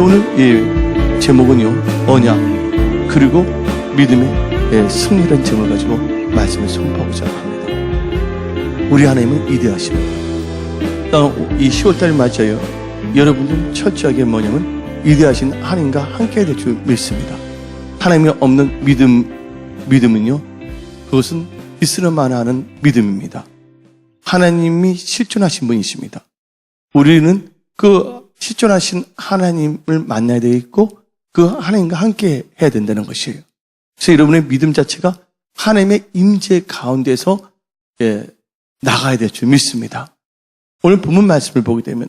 오늘 이 제목은요, 언약 그리고 믿음의 승리라는 제목을 가지고 말씀을 선포하고자 합니다. 우리 하나님은 위대하십니다. 이 10월달을 맞이하여 여러분들 철저하게 뭐냐면 위대하신 하나님과 함께 될 줄 믿습니다. 하나님이 없는 믿음은요, 그것은 있으나마나 하는 믿음입니다. 하나님이 실존하신 분이십니다. 우리는 그 실존하신 하나님을 만나야 되겠고 그 하나님과 함께 해야 된다는 것이에요. 그래서 여러분의 믿음 자체가 하나님의 임재 가운데서 나가야 될 줄 믿습니다. 오늘 본문 말씀을 보게 되면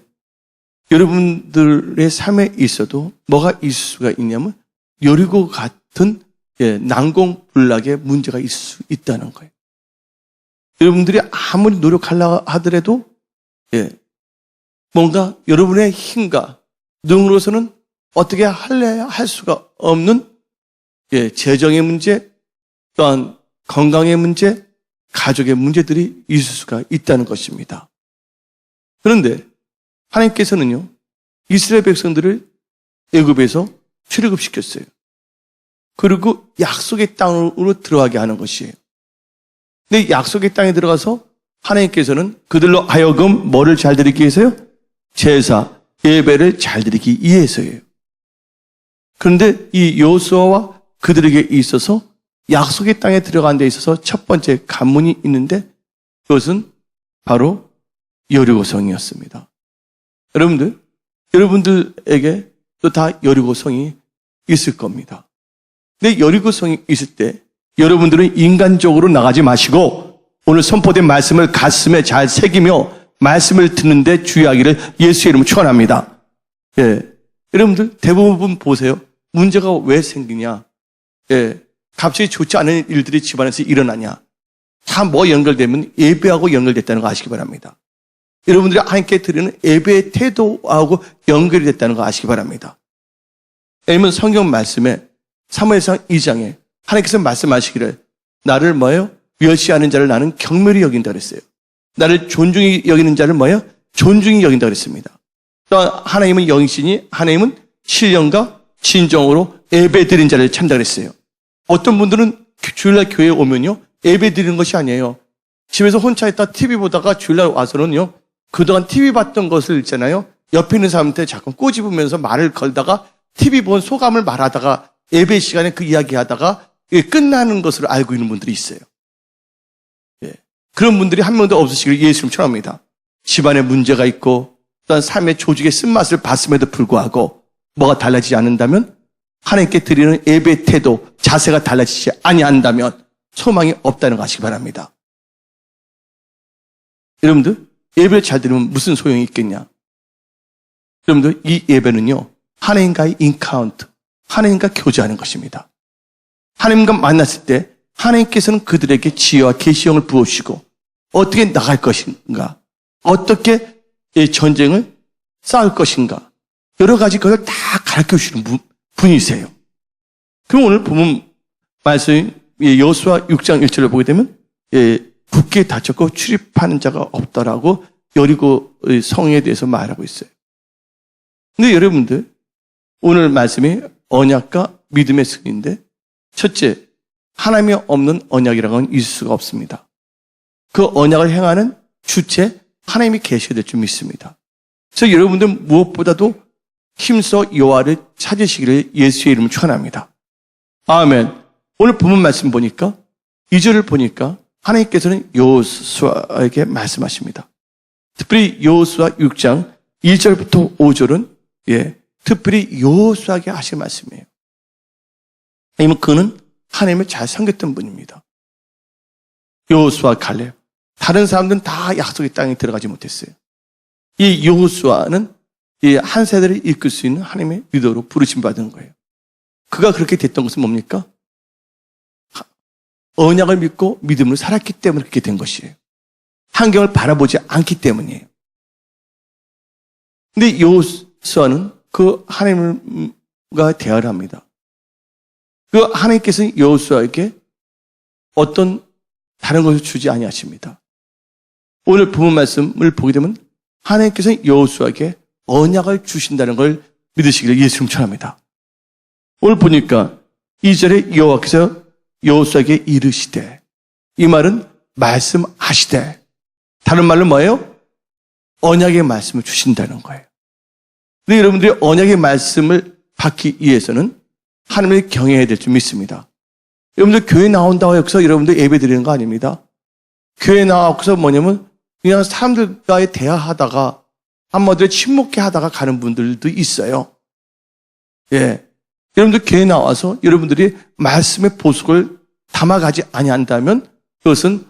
여러분들의 삶에 있어도 뭐가 있을 수가 있냐면 여리고 같은 난공불락의 문제가 있을 수 있다는 거예요. 여러분들이 아무리 노력하려고 하더라도 뭔가 여러분의 힘과 능으로서는 어떻게 할 수가 없는 재정의 문제, 또한 건강의 문제, 가족의 문제들이 있을 수가 있다는 것입니다. 그런데 하나님께서는요, 이스라엘 백성들을 애굽에서 출애굽시켰어요. 그리고 약속의 땅으로 들어가게 하는 것이에요. 근데 약속의 땅에 들어가서 하나님께서는 그들로 하여금 뭐를 잘 드리기 위해서요? 제사, 예배를 잘 드리기 위해서예요. 그런데 이 여호수아와 그들에게 있어서 약속의 땅에 들어가는 데 있어서 첫 번째 관문이 있는데 그것은 바로 여리고성이었습니다. 여러분들에게 또 다 여리고성이 있을 겁니다. 근데 여리고성이 있을 때 여러분들은 인간적으로 나가지 마시고 오늘 선포된 말씀을 가슴에 잘 새기며 말씀을 듣는데 주의하기를 예수의 이름으로 축원합니다. 여러분들 대부분 보세요. 문제가 왜 생기냐? 갑자기 좋지 않은 일들이 집안에서 일어나냐? 다 뭐 연결되면 예배하고 연결됐다는 거 아시기 바랍니다. 여러분들이 하나님께 드리는 예배의 태도하고 연결이 됐다는 거 아시기 바랍니다. 왜냐면 성경 말씀에 사무엘상 2장에 하나님께서 말씀하시기를 나를 뭐예요? 멸시하는 자를 나는 경멸히 여긴다 그랬어요. 나를 존중히 여기는 자를 뭐예요? 존중히 여긴다 그랬습니다. 또한 하나님은 영이시니 하나님은 신령과 진정으로 예배 드린 자를 찾는다 그랬어요. 어떤 분들은 주일날 교회에 오면요, 예배 드리는 것이 아니에요. 집에서 혼자 있다 TV 보다가 주일날 와서는요, 그동안 TV 봤던 것을 있잖아요, 옆에 있는 사람한테 자꾸 꼬집으면서 말을 걸다가 TV 본 소감을 말하다가 예배 시간에 그 이야기하다가 끝나는 것으로 알고 있는 분들이 있어요. 그런 분들이 한 명도 없으시길 예수님 축원합니다. 집안에 문제가 있고 또한 삶의 조직의 쓴맛을 봤음에도 불구하고 뭐가 달라지지 않는다면, 하나님께 드리는 예배 태도, 자세가 달라지지 아니한다면 소망이 없다는 거 아시기 바랍니다. 여러분들, 예배를 잘 드리면 무슨 소용이 있겠냐? 여러분들, 이 예배는요, 하나님과의 인카운트, 하나님과 교제하는 것입니다. 하나님과 만났을 때 하나님께서는 그들에게 지혜와 계시형을 부어주시고 어떻게 나갈 것인가, 어떻게 전쟁을 싸울 것인가, 여러 가지 것을 다 가르쳐주시는 분이세요. 그럼 오늘 보면 말씀 여호수아 6장 1절을 보게 되면 굳게 닫혔고 출입하는 자가 없다라고 여리고 성에 대해서 말하고 있어요. 근데 여러분들, 오늘 말씀이 언약과 믿음의 승리인데, 첫째, 하나님이 없는 언약이라고는 있을 수가 없습니다. 그 언약을 행하는 주체 하나님이 계셔야 될 줄 믿습니다. 그래서 여러분들 무엇보다도 힘써 여호와를 찾으시기를 예수의 이름으로 축원합니다. 아멘. 오늘 본문 말씀 보니까 2절을 보니까 하나님께서는 여호수아에게 말씀하십니다. 특별히 여호수아 6장 1절부터 5절은 특별히 여호수아에게 하신 말씀이에요. 왜냐하면 그는 하나님을 잘 섬겼던 분입니다. 여호수아, 갈렙, 다른 사람들은 다 약속의 땅에 들어가지 못했어요. 이 여호수아는 이 한 세대를 이끌 수 있는 하나님의 리더로 부르심 받은 거예요. 그가 그렇게 됐던 것은 뭡니까? 언약을 믿고 믿음을 살았기 때문에 그렇게 된 것이에요. 환경을 바라보지 않기 때문이에요. 근데 여호수아는 그 하나님과 대화를 합니다. 그 하나님께서는 여호수아에게 어떤 다른 것을 주지 아니하십니다. 오늘 본문 말씀을 보게 되면 하나님께서는 여호수아에게 언약을 주신다는 걸 믿으시기를 예수 이름 축원합니다. 오늘 보니까 2절에 여호와께서 여호수아에게 이르시되, 이 말은 말씀하시되, 다른 말로 뭐예요? 언약의 말씀을 주신다는 거예요. 근데 여러분들이 언약의 말씀을 받기 위해서는 하나님을 경외해야 될 줄 믿습니다. 여러분들 교회 나온다고 해서 여러분들 예배 드리는 거 아닙니다. 교회 나와서 뭐냐면 그냥 사람들과의 대화하다가 한마디로 침묵해 하다가 가는 분들도 있어요. 예. 여러분들 교회 나와서 여러분들이 말씀의 보석을 담아가지 아니한다면 그것은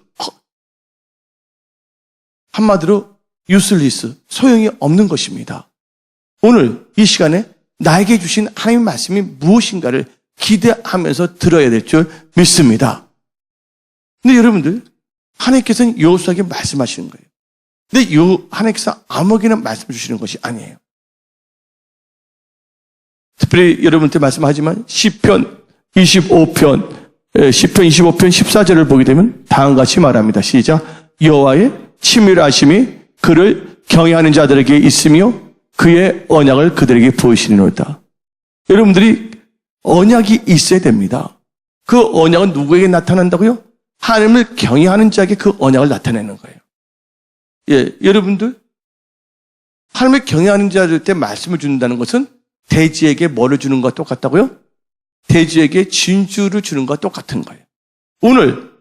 한마디로 유슬리스, 소용이 없는 것입니다. 오늘 이 시간에 나에게 주신 하나님의 말씀이 무엇인가를 기대하면서 들어야 될 줄 믿습니다. 근데 여러분들, 하나님께서는 여호수아에게 말씀하시는 거예요. 근데 하나님께서 아무에게나 말씀 주시는 것이 아니에요. 특별히 여러분한테 말씀하지만 시편 25편 14절을 보게 되면 다음과 같이 말합니다. 시작. 여호와의 치밀하심이 그를 경외하는 자들에게 있으며 그의 언약을 그들에게 보이시리로다. 여러분들이 언약이 있어야 됩니다. 그 언약은 누구에게 나타난다고요? 하나님을 경외하는 자에게 그 언약을 나타내는 거예요. 예, 여러분들 하나님을 경외하는 자들한테 말씀을 준다는 것은 돼지에게 뭐를 주는 것과 똑같다고요? 돼지에게 진주를 주는 것과 똑같은 거예요. 오늘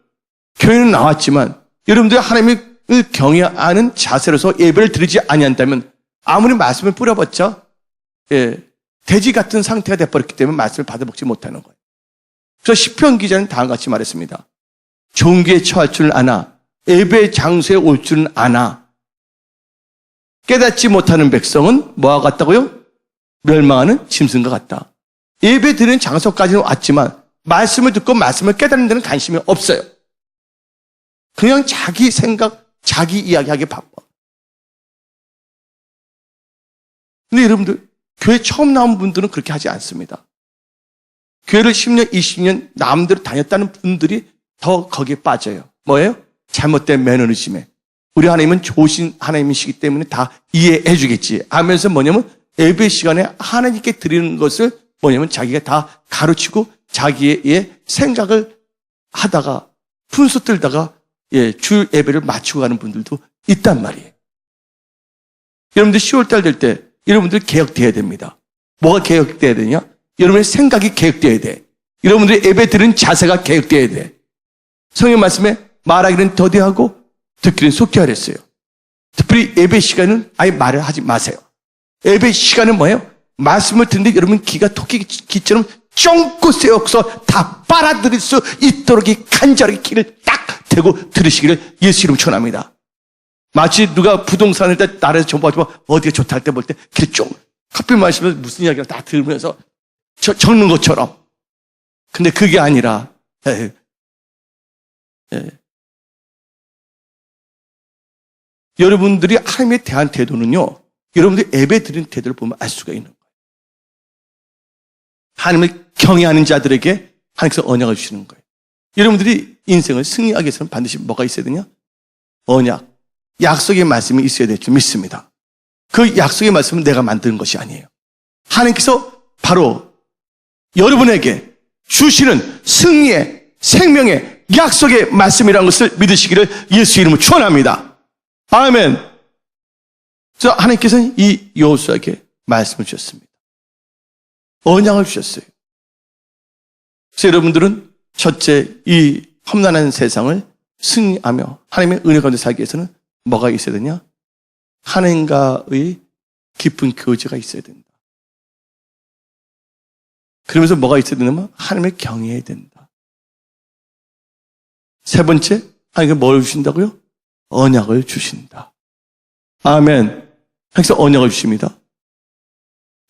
교회는 나왔지만 여러분들이 하나님을 경외하는 자세로서 예배를 드리지 아니한다면 아무리 말씀을 뿌려봤자 돼지 같은 상태가 돼버렸기 때문에 말씀을 받아먹지 못하는 거예요. 그래서 시편 기자는 다음과 같이 말했습니다. 종기에 처할 줄은 아나 예배 장소에 올 줄은 아나 깨닫지 못하는 백성은 뭐와 같다고요? 멸망하는 짐승과 같다. 예배 드리는 장소까지는 왔지만 말씀을 듣고 말씀을 깨닫는 데는 관심이 없어요. 그냥 자기 생각, 자기 이야기하기 바빠. 근데 여러분들 교회 처음 나온 분들은 그렇게 하지 않습니다. 교회를 10년, 20년 남대로 다녔다는 분들이 더 거기에 빠져요. 뭐예요? 잘못된 매너리즘에. 우리 하나님은 좋으신 하나님이시기 때문에 다 이해해 주겠지 하면서 뭐냐면 예배 시간에 하나님께 드리는 것을 뭐냐면 자기가 다 가르치고 자기의 생각을 하다가 분수 들다가 주 예배를 마치고 가는 분들도 있단 말이에요. 여러분들 10월달 될 때 여러분들 개혁돼야 됩니다. 뭐가 개혁돼야 되냐? 여러분의 생각이 개혁돼야 돼. 여러분들이 예배 드리는 자세가 개혁돼야 돼. 성경 말씀에 말하기는 더디하고 듣기는 속히 하랬어요. 특별히 예배 시간은 아예 말을 하지 마세요. 예배 시간은 뭐예요? 말씀을 듣는데 여러분 귀가 토끼 귀처럼 쫑긋 세워서 다 빨아들일 수 있도록 이 간절하게 귀를 딱 대고 들으시기를 예수 이름 축원합니다. 마치 누가 부동산을 때 나라에서 정보가지고 어디가 좋다 할 때 볼 때 귀를 쫑 커피 마시면서 무슨 이야기를 다 들으면서 적는 것처럼. 근데 그게 아니라 여러분들이 하나님에 대한 태도는요, 여러분들이 예배 드리는 태도를 보면 알 수가 있는 거예요. 하나님을 경외하는 자들에게 하나님께서 언약을 주시는 거예요. 여러분들이 인생을 승리하기 위해서는 반드시 뭐가 있어야 되냐? 언약, 약속의 말씀이 있어야 될 줄 믿습니다. 그 약속의 말씀은 내가 만드는 것이 아니에요. 하나님께서 바로 여러분에게 주시는 승리의 생명의 약속의 말씀이라는 것을 믿으시기를 예수 이름으로 축원합니다. 아멘. 그래서 하나님께서는 이 여호수아에게 말씀을 주셨습니다. 언약을 주셨어요. 그래서 여러분들은 첫째 이 험난한 세상을 승리하며 하나님의 은혜 가운데 살기 위해서는 뭐가 있어야 되냐? 하나님과의 깊은 교제가 있어야 된다. 그러면서 뭐가 있어야 되냐면 하나님을 경외해야 된다. 세 번째, 하나님께 뭘 주신다고요? 언약을 주신다. 아멘. 하나님께서 언약을 주십니다.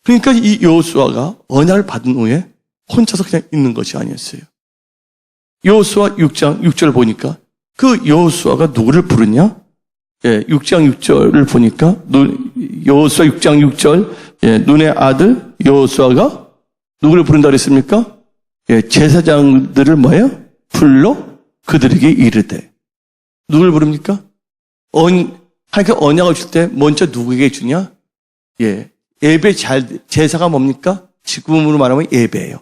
그러니까 이 여호수아가 언약을 받은 후에 혼자서 그냥 있는 것이 아니었어요. 여호수아 6장 6절을 보니까 그 여호수아가 누구를 부르냐? 6장 6절을 보니까 여호수아 6장 6절 눈의 아들 여호수아가 누구를 부른다 그랬습니까? 제사장들을 뭐예요? 불러 그들에게 이르되. 누구를 부릅니까? 하나님께 언약을 줄 때 먼저 누구에게 주냐? 제사가 뭡니까? 지금으로 말하면 예배예요.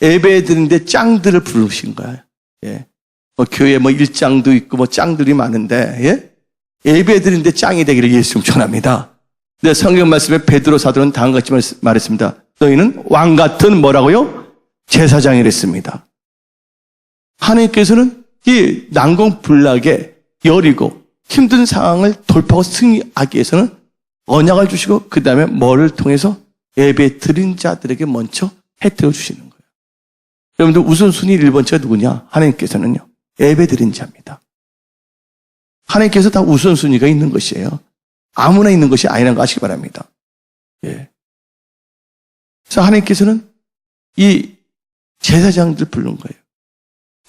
예배 드리는데 짱들을 부르신 거예요. 예. 교회에 일장도 있고 짱들이 많은데, 예? 예배 드리는데 짱이 되기를 예수님 축원합니다. 근데 성경 말씀에 베드로 사도는 다음과 같이 말했습니다. 너희는 왕 같은 뭐라고요? 제사장이랬습니다. 하나님께서는 이 난공불락에 여리고 힘든 상황을 돌파하고 승리하기 위해서는 언약을 주시고 그 다음에 뭐를 통해서 예배 드린 자들에게 먼저 혜택을 주시는 거예요. 여러분들 우선순위 1번째가 누구냐? 하나님께서는요. 예배 드린 자입니다. 하나님께서 다 우선순위가 있는 것이에요. 아무나 있는 것이 아니라는 거 아시기 바랍니다. 예. 그래서 하나님께서는 이 제사장들 부른 거예요.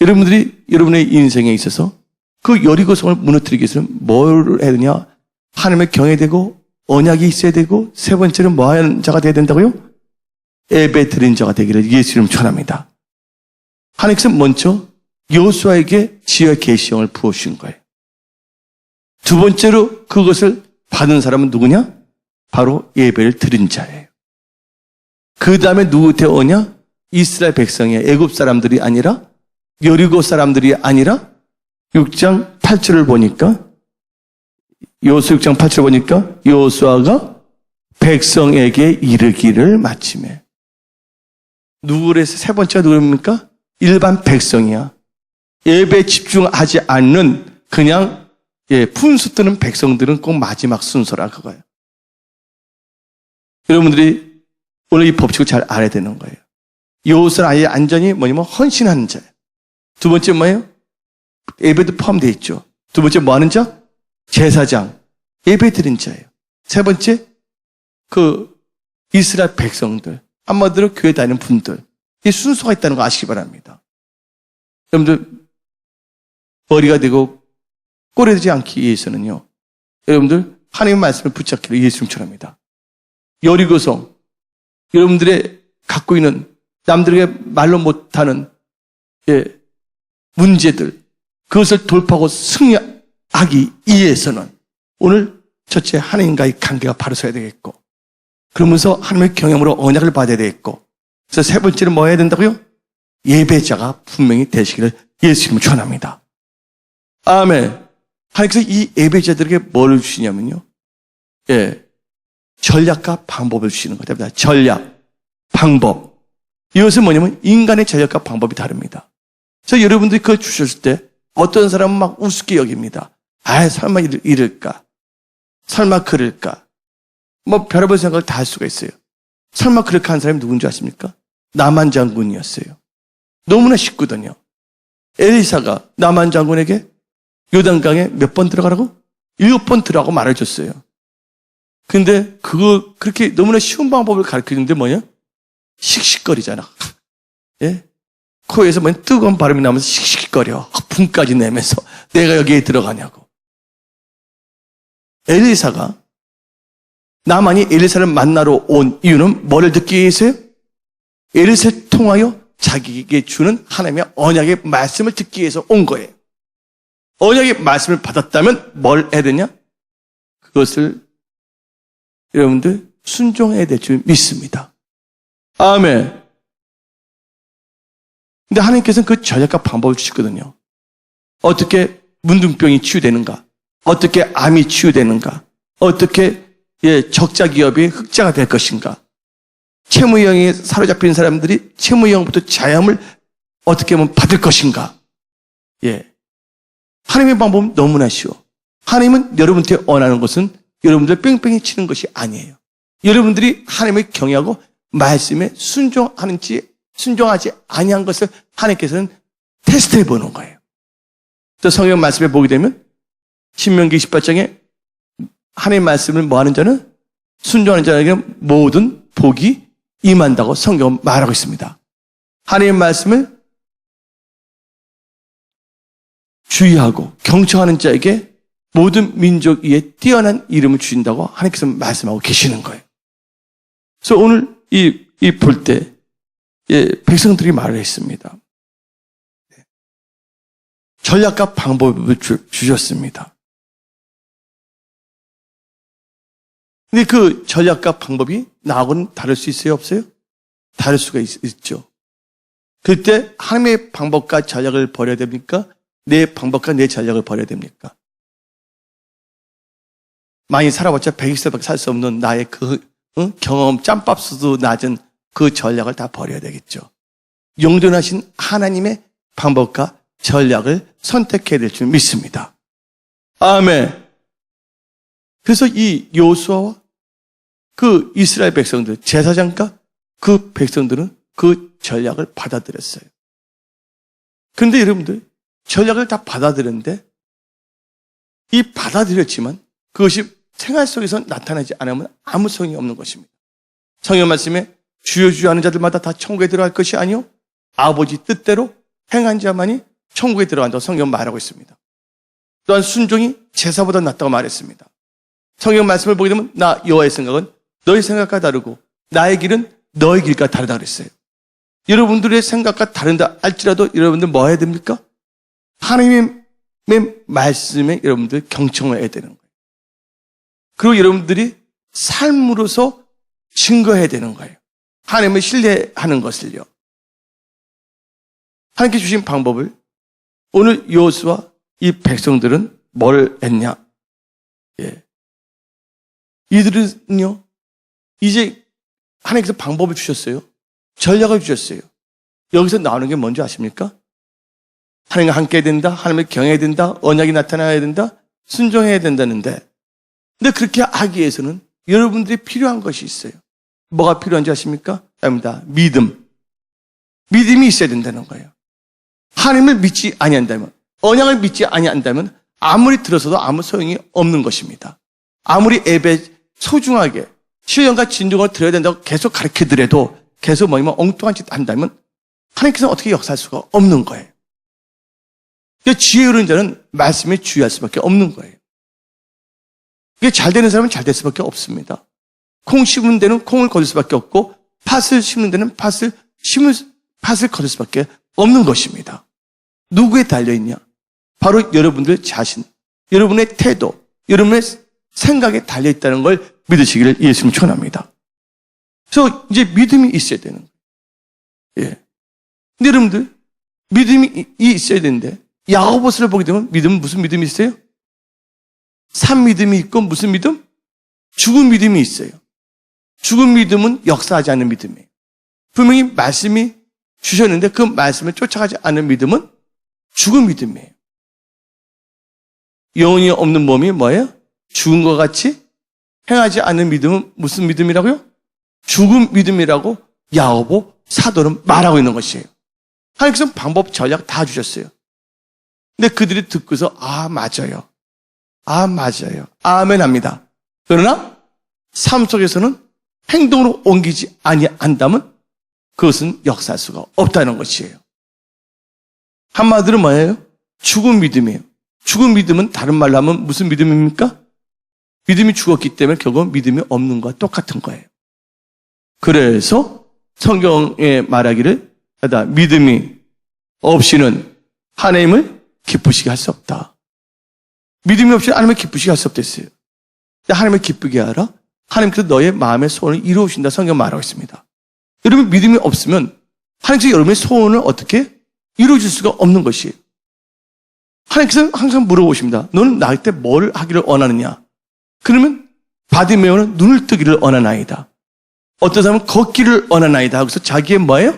여러분들이 여러분의 인생에 있어서 그 여리고성을 무너뜨리기 위해서는 뭘 해야 되냐? 하나님의 경외해야 되고 언약이 있어야 되고 세 번째는 뭐 하는 자가 돼야 된다고요? 예배 드린 자가 되기를 예수님 축원합니다. 하나님께서 먼저 여호수아에게 지혜와 계시형을 부어주신 거예요. 두 번째로 그것을 받은 사람은 누구냐? 바로 예배를 드린 자예요. 그 다음에 누구한테 오냐? 이스라엘 백성이에요. 애굽 사람들이 아니라 여리고 사람들이 아니라 6장 8절을 보니까 여호수아 6장 8절을 보니까 여호수아가 백성에게 이르기를 마침에 누구래서 세 번째가 누구입니까? 일반 백성이야. 예배에 집중하지 않는 그냥 분수 뜨는 백성들은 꼭 마지막 순서라 그거예요. 여러분들이 오늘 이 법칙을 잘 알아야 되는 거예요. 여호수아는 아예 안전히 뭐냐면 헌신하는 자예요. 두 번째 뭐예요? 예배도 포함되어 있죠. 두 번째 뭐 하는 자? 제사장. 예배 드린 자예요. 세 번째 그 이스라엘 백성들. 한마디로 교회 다니는 분들. 이 순서가 있다는 거 아시기 바랍니다. 여러분들 머리가 되고 꼬리 되지 않기 위해서는요. 여러분들 하나님의 말씀을 붙잡기를 예수님 축원합니다. 여리고성. 여러분들의 갖고 있는 남들에게 말로 못하는 문제들 그것을 돌파하고 승리하기 위해서는 오늘 첫째 하나님과의 관계가 바로 서야 되겠고 그러면서 하나님의 경험으로 언약을 받아야 되겠고 그래서 세 번째는 뭐 해야 된다고요? 예배자가 분명히 되시기를 예수님을 축원합니다. 아멘. 하나님께서 이 예배자들에게 뭘 주시냐면요. 전략과 방법을 주시는 겁니다. 전략, 방법. 이것은 뭐냐면 인간의 전략과 방법이 다릅니다. 그래서 여러분들이 그걸 주셨을 때 어떤 사람은 막 우습게 여깁니다. 설마 이럴까? 설마 그럴까? 별의별 생각을 다 할 수가 있어요. 설마 그렇게 한 사람이 누군지 아십니까? 나만 장군이었어요. 너무나 쉽거든요. 엘리사가 나만 장군에게 요단강에 몇 번 들어가라고? 7번 들어가고 말해줬어요. 근데 그렇게 너무나 쉬운 방법을 가르치는데 뭐냐? 씩씩거리잖아. 예? 코에서 뜨거운 바람이 나면서 씩씩거려. 분까지 내면서 내가 여기에 들어가냐고. 엘리사가 나만이 엘리사를 만나러 온 이유는 뭐를 듣기 위해서요? 엘리사를 통하여 자기에게 주는 하나님의 언약의 말씀을 듣기 위해서 온 거예요. 언약의 말씀을 받았다면 뭘 해야 되냐? 그것을 여러분들 순종해야 될 줄 믿습니다. 아멘. 근데 하나님께서는 그 전략과 방법을 주시거든요. 어떻게 문둥병이 치유되는가? 어떻게 암이 치유되는가? 어떻게 적자 기업이 흑자가 될 것인가? 채무형에 사로잡힌 사람들이 채무형부터 자유함을 어떻게 하면 받을 것인가? 하나님의 방법은 너무나 쉬워. 하나님은 여러분한테 원하는 것은 여러분들 뺑뺑이 치는 것이 아니에요. 여러분들이 하나님을 경외하고 말씀에 순종하지 아니한 것을 하나님께서는 테스트해 보는 거예요. 또 성경 말씀에 보게 되면 신명기 28장에 하나님의 말씀을 뭐 하는 자는 순종하는 자에게 모든 복이 임한다고 성경은 말하고 있습니다. 하나님의 말씀을 주의하고 경청하는 자에게 모든 민족 위에 뛰어난 이름을 주신다고 하나님께서 말씀하고 계시는 거예요. 그래서 오늘 볼 때 백성들이 말을 했습니다. 전략과 방법을 주셨습니다. 근데 그 전략과 방법이 나하고는 다를 수 있어요, 없어요? 다를 수가 있죠. 그때 하나님의 방법과 전략을 버려야 됩니까? 내 방법과 내 전략을 버려야 됩니까? 많이 살아봤자 120세밖에 살 수 없는 나의 그 경험, 짬밥수도 낮은 그 전략을 다 버려야 되겠죠. 영존하신 하나님의 방법과 전략을 선택해야 될 줄 믿습니다. 아멘. 그래서 이 여호수아와 그 이스라엘 백성들, 제사장과 그 백성들은 그 전략을 받아들였어요. 그런데 여러분들, 전략을 다 받아들였는데 이 받아들였지만 그것이 생활 속에서 나타나지 않으면 아무 소용이 없는 것입니다. 성경 말씀에 주여 주여 하는 자들마다 다 천국에 들어갈 것이 아니요 아버지 뜻대로 행한 자만이 천국에 들어간다고 성경 말하고 있습니다. 또한 순종이 제사보다 낫다고 말했습니다. 성경 말씀을 보게 되면 나 여호와의 생각은 너희 생각과 다르고 나의 길은 너희 길과 다르다 그랬어요. 여러분들의 생각과 다른다 할지라도 여러분들 뭐 해야 됩니까? 하나님의 말씀에 여러분들 경청을 해야 되는 거예요. 그리고 여러분들이 삶으로서 증거해야 되는 거예요. 하나님을 신뢰하는 것을요. 하나님께 주신 방법을 오늘 여호수아 이 백성들은 뭘 했냐? 예. 이들은요, 이제 하나님께서 방법을 주셨어요. 전략을 주셨어요. 여기서 나오는 게 뭔지 아십니까? 하나님과 함께 해야 된다, 하나님을 경외해야 된다, 언약이 나타나야 된다, 순종해야 된다는데, 근데 그렇게 하기 위해서는 여러분들이 필요한 것이 있어요. 뭐가 필요한지 아십니까? 아닙니다. 믿음. 믿음이 있어야 된다는 거예요. 하나님을 믿지 아니한다면, 언약을 믿지 아니한다면 아무리 들어서도 아무 소용이 없는 것입니다. 아무리 예배 소중하게 신령과 진정을 드려야 된다고 계속 가르치더라도 계속 뭐냐면 엉뚱한 짓 한다면 하나님께서는 어떻게 역사할 수가 없는 거예요. 그러니까 지혜 이루는 자는 말씀에 주의할 수밖에 없는 거예요. 이게 잘 되는 사람은 잘 될 수밖에 없습니다. 콩 심는 데는 콩을 거둘 수밖에 없고 팥을 심는 데는 팥을 거둘 수밖에 없는 것입니다. 누구에 달려있냐? 바로 여러분들 자신, 여러분의 태도, 여러분의 생각에 달려있다는 걸 믿으시기를 예수님 축원합니다. 그래서 이제 믿음이 있어야 되는 거예요. 예. 근데 여러분들 믿음이 있어야 되는데 야고보서를 보게 되면 믿음은 무슨 믿음이 있어요? 산 믿음이 있고 무슨 믿음? 죽은 믿음이 있어요. 죽은 믿음은 역사하지 않는 믿음이에요. 분명히 말씀이 주셨는데 그 말씀을 쫓아가지 않는 믿음은 죽은 믿음이에요. 영혼이 없는 몸이 뭐예요? 죽은 것 같이 행하지 않는 믿음은 무슨 믿음이라고요? 죽은 믿음이라고 야고보 사도는 말하고 있는 것이에요. 하나님께서 방법 전략 다 주셨어요. 근데 그들이 듣고서 맞아요. 맞아요. 아멘 합니다. 그러나 삶 속에서는 행동으로 옮기지 아니한다면 그것은 역사할 수가 없다는 것이에요. 한마디로 뭐예요? 죽은 믿음이에요. 죽은 믿음은 다른 말로 하면 무슨 믿음입니까? 믿음이 죽었기 때문에 결국은 믿음이 없는 것과 똑같은 거예요. 그래서 성경에 말하기를 믿음이 없이는 하나님을 기쁘시게 할 수 없다. 믿음이 없이는 하나님을 기쁘시게 할 수 없댔어요. 하나님을 기쁘게 하라. 하나님께서 너의 마음의 소원을 이루어주신다. 성경 말하고 있습니다. 여러분 믿음이 없으면 하나님께서 여러분의 소원을 어떻게 이루어줄 수가 없는 것이에요. 하나님께서 항상 물어보십니다. 너는 나한테 뭘 하기를 원하느냐? 그러면 바디메오는 눈을 뜨기를 원하나이다. 어떤 사람은 걷기를 원하나이다. 그래서 자기의 뭐예요?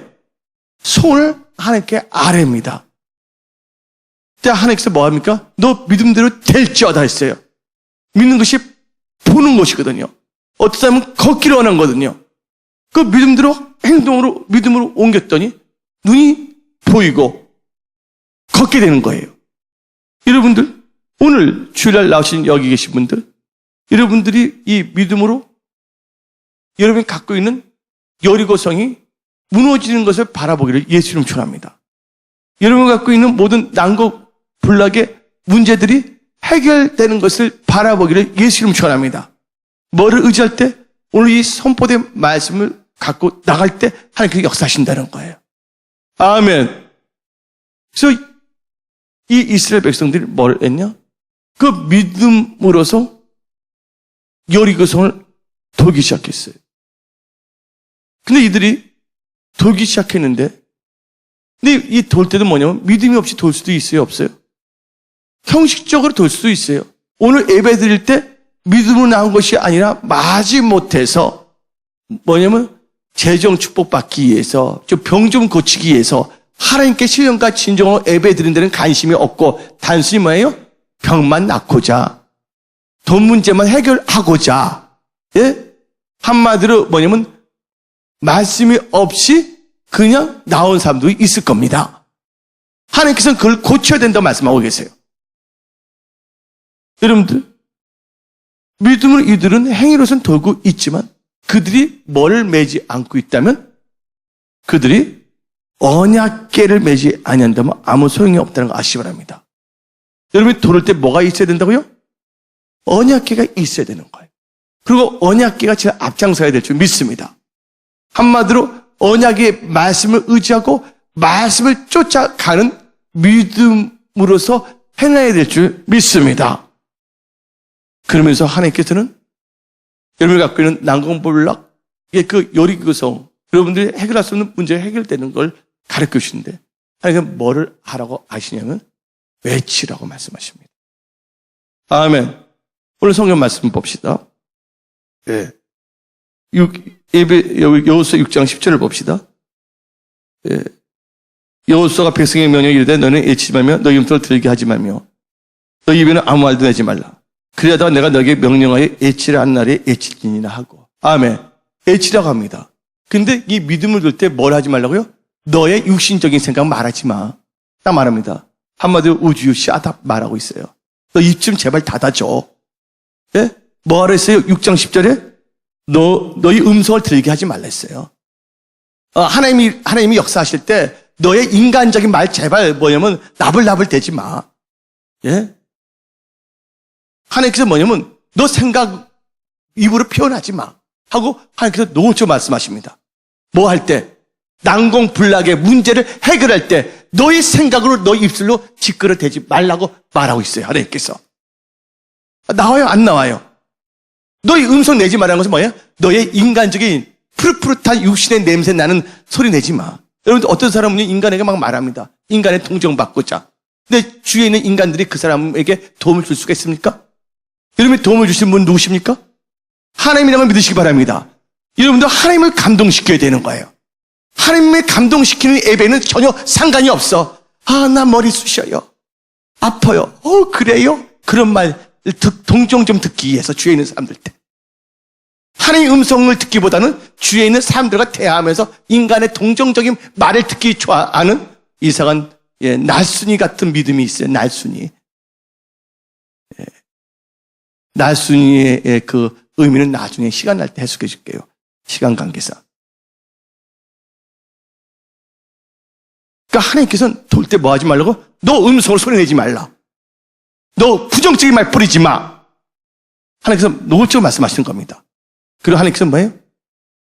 소원을 하나님께 아뢰입니다. 그때 하나님께서 뭐 합니까? 너 믿음대로 될지어다 했어요. 믿는 것이 보는 것이거든요. 어떤 사람은 걷기를 원하거든요. 그 믿음대로 행동으로 믿음으로 옮겼더니 눈이 보이고 걷게 되는 거예요. 여러분들 오늘 주일날 나오신 여기 계신 분들 여러분들이 이 믿음으로 여러분이 갖고 있는 여리고성이 무너지는 것을 바라보기를 예수님 축원합니다. 여러분이 갖고 있는 모든 난고 불락의 문제들이 해결되는 것을 바라보기를 예수님 축원합니다. 뭐를 의지할 때? 오늘 이 선포된 말씀을 갖고 나갈 때 하나님께서 역사하신다는 거예요. 아멘. 그래서 이 이스라엘 백성들이 뭘 했냐? 그 믿음으로서 여리고성을 돌기 시작했어요. 근데 이들이 돌기 시작했는데, 근데 이 돌 때도 뭐냐면 믿음이 없이 돌 수도 있어요, 없어요? 형식적으로 돌 수도 있어요. 오늘 예배 드릴 때 믿음으로 나온 것이 아니라 마지못해서 뭐냐면 재정 축복받기 위해서, 병 좀 고치기 위해서 하나님께 신령과 진정으로 예배 드리는 데는 관심이 없고 단순히 뭐예요? 병만 낫고자, 돈 문제만 해결하고자, 예? 한마디로 뭐냐면 말씀이 없이 그냥 나온 사람도 있을 겁니다. 하나님께서는 그걸 고쳐야 된다고 말씀하고 계세요. 여러분들, 믿음으로 이들은 행위로서는 돌고 있지만 그들이 뭐를 매지 않고 있다면, 그들이 언약궤를 매지 아니한다면 아무 소용이 없다는 거 아시기 바랍니다. 여러분이 돌을 때 뭐가 있어야 된다고요? 언약궤가 있어야 되는 거예요. 그리고 언약궤가 제일 앞장서야 될 줄 믿습니다. 한마디로 언약의 말씀을 의지하고 말씀을 쫓아가는 믿음으로서 행해야 될 줄 믿습니다. 그러면서 하나님께서는 여러분이 갖고 있는 난공불락, 그 요리구성, 여러분들이 해결할 수 없는 문제가 해결되는 걸 가르쳐 주시는데, 하나님은 뭐를 하라고 하시냐면 외치라고 말씀하십니다. 아멘. 오늘 성경 말씀 봅시다. 예. 여호수아 6장 10절을 봅시다. 예. 여호수아가 백성의 명령을 이르되 너는 애치지 말며 너희 음성을 들게 하지 말며 너희 입에는 아무 말도 내지 말라. 그러다가 내가 너에게 명령하여 애치라 한 날에 애칠지니라 하고. 아멘. 애치라고 합니다. 근데 이 믿음을 둘 때 뭘 하지 말라고요? 너의 육신적인 생각 말하지 마. 딱 말합니다. 한마디로 우주 샤다 말하고 있어요. 너 입 좀 제발 닫아줘. 예? 뭐하라 했어요? 6장 10절에 너희 음성을 들게 하지 말라 했어요. 하나님이 역사하실 때 너의 인간적인 말 제발 뭐냐면 나불나불 대지 마. 예? 하나님께서 뭐냐면 너 생각 입으로 표현하지 마 하고 하나님께서 노조 말씀하십니다. 뭐 할 때? 난공불락의 문제를 해결할 때 너의 생각으로 너의 입술로 짓거려대지 말라고 말하고 있어요. 하나님께서. 나와요? 안 나와요? 너의 음성 내지 말라는 것은 뭐예요? 너의 인간적인 푸릇푸릇한 육신의 냄새 나는 소리 내지 마. 여러분, 어떤 사람은 인간에게 막 말합니다. 인간의 동정받고자. 근데 주위에 있는 인간들이 그 사람에게 도움을 줄 수가 있습니까? 여러분이 도움을 주신 분 누구십니까? 하나님이라고 믿으시기 바랍니다. 여러분도 하나님을 감동시켜야 되는 거예요. 하나님을 감동시키는 예배는 전혀 상관이 없어. 나 머리 쑤셔요. 아파요. 그래요? 그런 말 동정 좀 듣기 위해서 주위에 있는 사람들 때. 하나님의 음성을 듣기보다는 주위에 있는 사람들과 대화하면서 인간의 동정적인 말을 듣기 좋아하는 이상한 날순이 같은 믿음이 있어요. 날순이. 날순이의 그 의미는 나중에 시간 날 때 해석해 줄게요. 시간 관계상. 그러니까 하나님께서는 돌 때 뭐 하지 말라고? 너 음성을 소리내지 말라. 너 부정적인 말 뿌리지 마. 하나님께서 노골적으로 말씀하시는 겁니다. 그리고 하나님께서 뭐예요?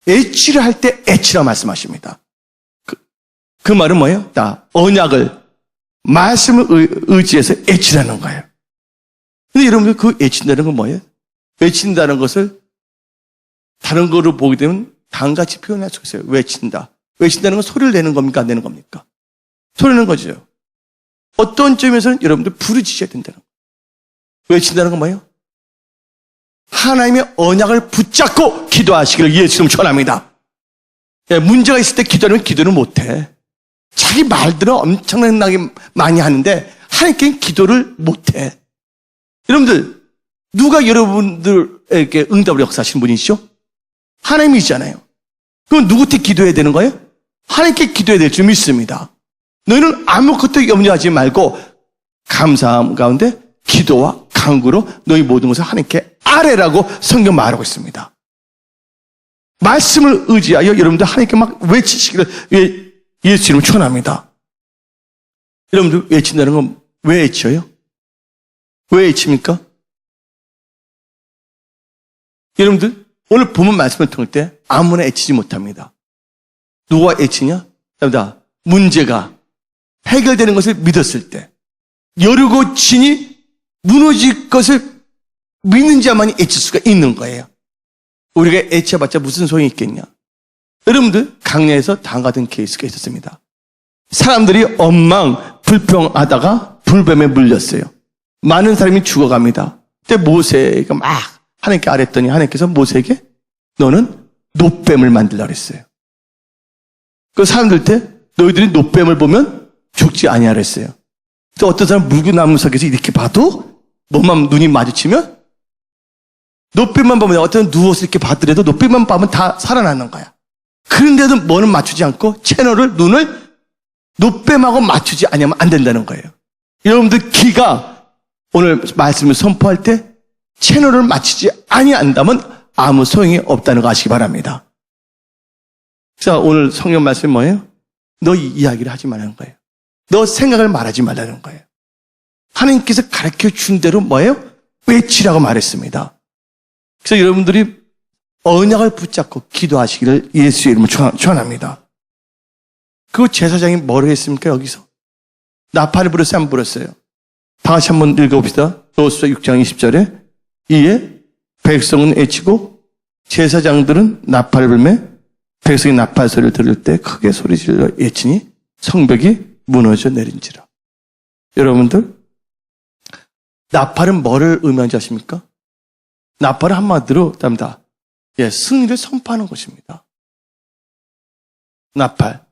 애치를 할 때 애치라고 말씀하십니다. 그 말은 뭐예요? 언약을, 말씀을 의지해서 애치라는 거예요. 근데 여러분들 그 애친다는 건 뭐예요? 외친다는 것을 다른 거로 보게 되면 다음같이 표현할 수 있어요. 외친다. 외친다는 건 소리를 내는 겁니까? 안 내는 겁니까? 소리 내는 거죠. 어떤 점에서는 여러분들 부르짖어야 된다는 거예요. 외친다는 건 뭐예요? 하나님의 언약을 붙잡고 기도하시기를 예수님 축원합니다. 문제가 있을 때 기도하면 기도를 못해. 자기 말들은 엄청나게 많이 하는데 하나님께는 기도를 못해. 여러분들, 누가 여러분들에게 응답을 역사하시는 분이시죠? 하나님이잖아요. 그럼 누구한테 기도해야 되는 거예요? 하나님께 기도해야 될 줄 믿습니다. 너희는 아무것도 염려하지 말고 감사함 가운데 기도와 간구로 너희 모든 것을 하나님께 아뢰라고 성경 말하고 있습니다. 말씀을 의지하여 여러분들 하나님께 막 외치시기를 예수님을 축원합니다. 여러분들 외친다는 건 왜 외쳐요? 왜 외칩니까? 여러분들 오늘 본문 말씀을 통할 때 아무나 애치지 못합니다. 누가 애치냐? 문제가 해결되는 것을 믿었을 때, 여리고 진이 무너질 것을 믿는 자만이 애칠 수가 있는 거예요. 우리가 애쳐봤자 무슨 소용이 있겠냐. 여러분들 강야에서 당하던 케이스가 있었습니다. 사람들이 엉망 불평하다가 불뱀에 물렸어요. 많은 사람이 죽어갑니다. 그때 모세가 막 하나님께 아랬더니 하나님께서 모세에게 너는 노뱀을 만들라 그랬어요. 그 사람들 때 너희들이 노뱀을 보면 죽지 아니하라 했어요. 또 어떤 사람 물구나무 속에서 이렇게 봐도 뭐만 눈이 마주치면 노뱀만 보면 어떤 누워서 이렇게 봐더라도 노뱀만 보면 다 살아나는 거야. 그런데도 뭐는 맞추지 않고 채널을 눈을 노뱀하고 맞추지 않으면 안 된다는 거예요. 여러분들 귀가 오늘 말씀을 선포할 때 채널을 맞추지 아니한다면 아무 소용이 없다는 거 아시기 바랍니다. 자, 오늘 성경 말씀이 뭐예요? 너 이야기를 하지 말라는 거예요. 너 생각을 말하지 말라는 거예요. 하나님께서 가르쳐 준 대로 뭐예요? 외치라고 말했습니다. 그래서 여러분들이 언약을 붙잡고 기도하시기를 예수의 이름으로 축원합니다. 그 제사장이 뭐를 했습니까? 여기서 나팔을 불었어요? 안 불었어요? 다 같이 한번 읽어봅시다. 여호수아 6장 20절에 이에 백성은 외치고 제사장들은 나팔을 불매 백성이 나팔 소리를 들을 때 크게 소리질러 외치니 성벽이 무너져 내린지라. 여러분들 나팔은 뭐를 의미하는지 아십니까? 나팔은 한마디로 답니다. 승리를 선포하는 것입니다. 나팔.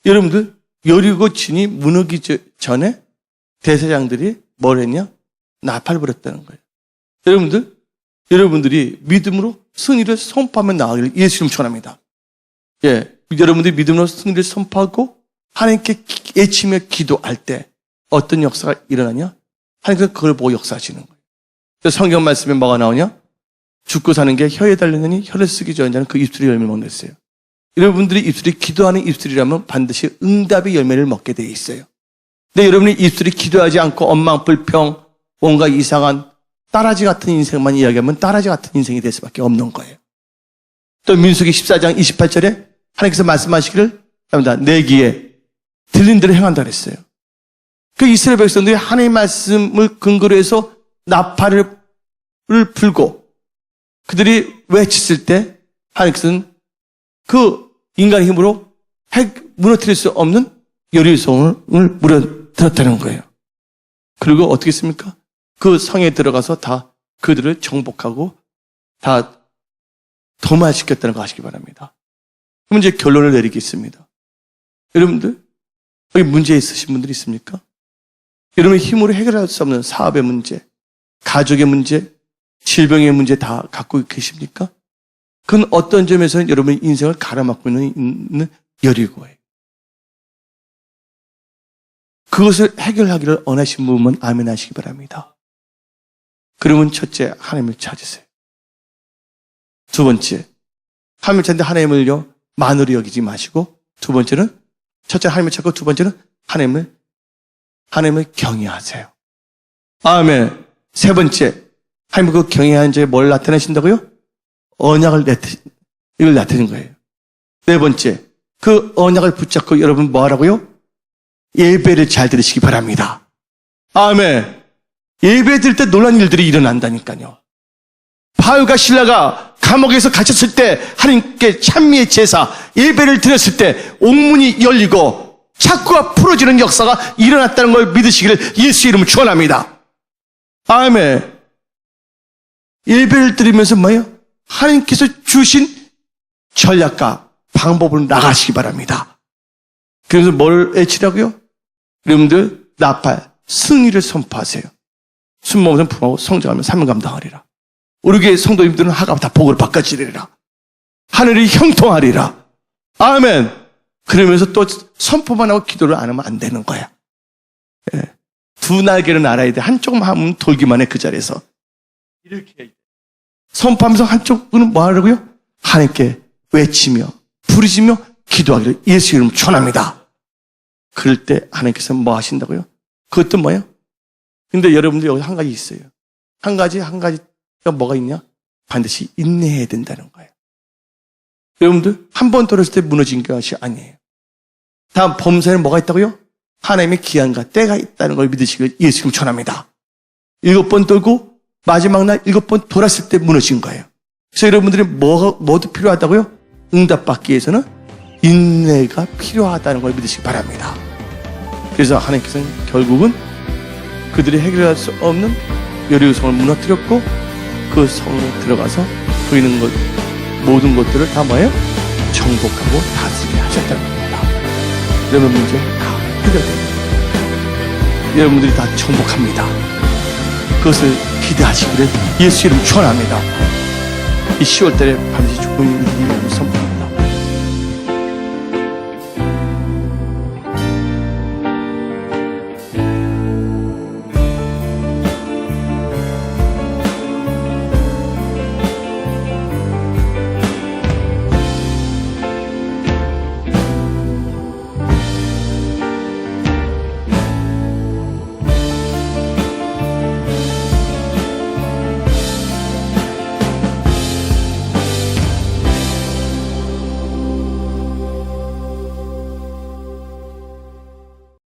여러분들 여리고 진이 무너지기 전에 대제사장들이 뭘 했냐? 나팔을 불었다는 거예요. 여러분들이 믿음으로 승리를 선포하면 나가기를 예수 이름으로 축원합니다. 여러분들이 믿음으로 승리를 선포하고 하나님께 외치며 기도할 때 어떤 역사가 일어나냐? 하나님께서 그걸 보고 역사하시는 거예요. 그래서 성경 말씀에 뭐가 나오냐? 죽고 사는 게 혀에 달렸느니 혀를 쓰기 전에 자는 그 입술의 열매를 먹는댔어요. 여러분들이 입술이 기도하는 입술이라면 반드시 응답의 열매를 먹게 되어 있어요. 근데 여러분이 입술이 기도하지 않고 엉망 불평, 온갖 이상한 따라지 같은 인생만 이야기하면 따라지 같은 인생이 될 수밖에 없는 거예요. 또 민수기 14장 28절에 하나님께서 말씀하시기를 내 귀에 들린 대로 행한다 그랬어요. 그 이스라엘 백성들이 하나님의 말씀을 근거로 해서 나팔을 불고 그들이 외쳤을 때 하나님께서는 그 인간의 힘으로 무너뜨릴 수 없는 여리고성을 무너뜨렸다는 거예요. 그리고 어떻게 했습니까? 그 성에 들어가서 다 그들을 정복하고 다 도마시켰다는 거 아시기 바랍니다. 그럼 이제 결론을 내리겠습니다. 여러분들 여기 문제 있으신 분들이 있습니까? 여러분의 힘으로 해결할 수 없는 사업의 문제, 가족의 문제, 질병의 문제 다 갖고 계십니까? 그건 어떤 점에서는 여러분의 인생을 가로막고 있는 여리고예요. 그것을 해결하기를 원하신 분은 아멘 하시기 바랍니다. 그러면 첫째, 하나님을 찾으세요. 두 번째, 하나님을 찾는데 하나님을요, 만으로 여기지 마시고, 두 번째는, 첫째 하나님을 찾고, 두 번째는 하나님을 경외하세요. 아멘. 세 번째, 하나님을 그 경외하는 자에 뭘 나타내신다고요? 언약을 이걸 나타내는 거예요. 네 번째, 그 언약을 붙잡고 여러분 뭐 하라고요? 예배를 잘 들으시기 바랍니다. 아멘. 예배 드릴 때 놀란 일들이 일어난다니까요. 바울과 실라가 감옥에서 갇혔을 때 하나님께 찬미의 제사, 예배를 드렸을 때 옥문이 열리고 창고가 풀어지는 역사가 일어났다는 걸 믿으시기를 예수의 이름으로 축원합니다. 아멘. 예배를 드리면서 뭐예요? 하나님께서 주신 전략과 방법을 나가시기 바랍니다. 그래서 뭘 외치라고요? 여러분들 나팔, 승리를 선포하세요. 순모는 부하고 성장하면 사명 감당하리라. 우리 교회 성도님들은 하가 다 복으로 바꿔지리라. 하늘이 형통하리라. 아멘. 그러면서 또 선포만 하고 기도를 안 하면 안 되는 거야. 두 날개를 날아야 돼. 한쪽만 하면 돌기만 해, 그 자리에서. 이렇게 선포하면서 한쪽은 뭐 하라고요? 하나님께 외치며 부르짖며 기도하기를 예수 이름으로 축원합니다. 그럴 때 하나님께서 뭐 하신다고요? 그것도 뭐예요? 근데 여러분들 여기 한 가지 있어요. 한 가지가 뭐가 있냐? 반드시 인내해야 된다는 거예요. 여러분들 한 번 돌았을 때 무너진 것이 아니에요. 다음 범사에는 뭐가 있다고요? 하나님의 기한과 때가 있다는 걸 믿으시길 예수 이름으로 축원합니다. 7번 돌고 마지막 날 7번 돌았을 때 무너진 거예요. 그래서 여러분들이 뭐도 필요하다고요? 응답받기 위해서는 인내가 필요하다는 걸 믿으시기 바랍니다. 그래서 하나님께서는 결국은 그들이 해결할 수 없는 여리고성을 무너뜨렸고 그 성에 들어가서 보이는 것 모든 것들을 다 뭐예요? 정복하고 다스리게 하셨다는 겁니다. 여러분 문제 다 해결됩니다. 여러분들이 다 정복합니다. 그것을 기대하시기를 예수 이름 축원합니다. 이 10월달에 반드시 좋은 일이 선포